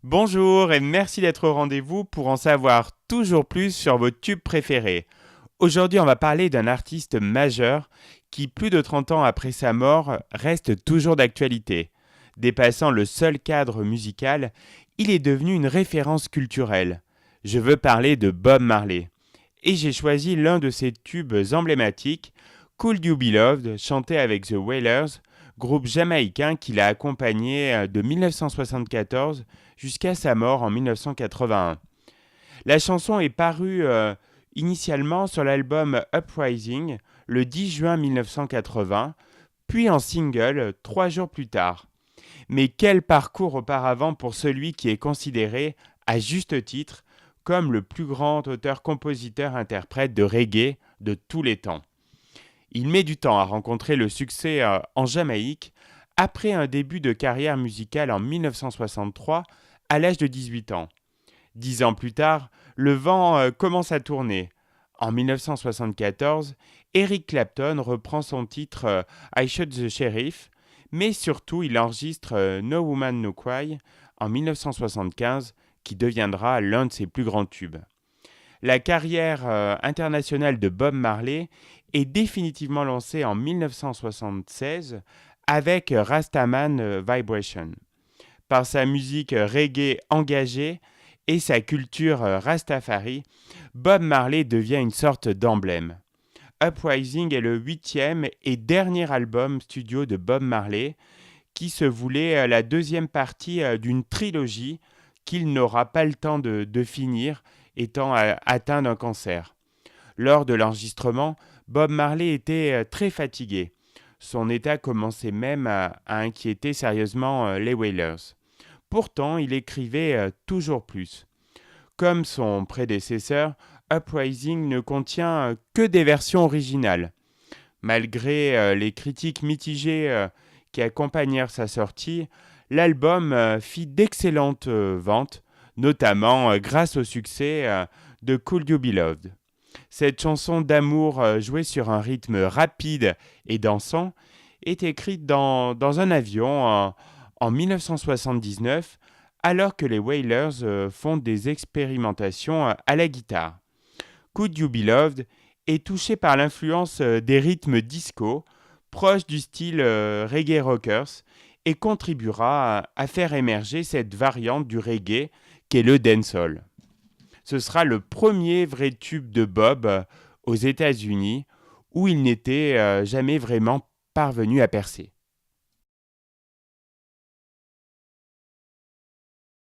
Bonjour et merci d'être au rendez-vous pour en savoir toujours plus sur vos tubes préférés. Aujourd'hui, on va parler d'un artiste majeur qui, plus de 30 ans après sa mort, reste toujours d'actualité. Dépassant le seul cadre musical, il est devenu une référence culturelle. Je veux parler de Bob Marley. Et j'ai choisi l'un de ses tubes emblématiques, Could You Be Loved, chanté avec The Wailers, groupe jamaïcain qui l'a accompagné de 1974 jusqu'à sa mort en 1981. La chanson est parue initialement sur l'album Uprising le 10 juin 1980, puis en single 3 jours plus tard. Mais quel parcours auparavant pour celui qui est considéré, à juste titre, comme le plus grand auteur-compositeur-interprète de reggae de tous les temps. Il met du temps à rencontrer le succès en Jamaïque après un début de carrière musicale en 1963 à l'âge de 18 ans. 10 ans plus tard, le vent commence à tourner. En 1974, Eric Clapton reprend son titre I Shot the Sheriff, mais surtout il enregistre No Woman No Cry en 1975 qui deviendra l'un de ses plus grands tubes. La carrière internationale de Bob Marley est définitivement lancée en 1976 avec Rastaman Vibration. Par sa musique reggae engagée et sa culture rastafari, Bob Marley devient une sorte d'emblème. Uprising est le 8e et dernier album studio de Bob Marley qui se voulait la deuxième partie d'une trilogie qu'il n'aura pas le temps de finir étant atteint d'un cancer. Lors de l'enregistrement, Bob Marley était très fatigué. Son état commençait même à inquiéter sérieusement les Wailers. Pourtant, il écrivait toujours plus. Comme son prédécesseur, Uprising ne contient que des versions originales. Malgré les critiques mitigées qui accompagnèrent sa sortie, l'album fit d'excellentes ventes, notamment grâce au succès de Could You Be Loved. Cette chanson d'amour jouée sur un rythme rapide et dansant est écrite dans un avion en 1979 alors que les Wailers font des expérimentations à la guitare. Could You Be Loved est touché par l'influence des rythmes disco, proches du style reggae rockers, et contribuera à faire émerger cette variante du reggae qu'est le dancehall. Ce sera le premier vrai tube de Bob aux États-Unis où il n'était jamais vraiment parvenu à percer.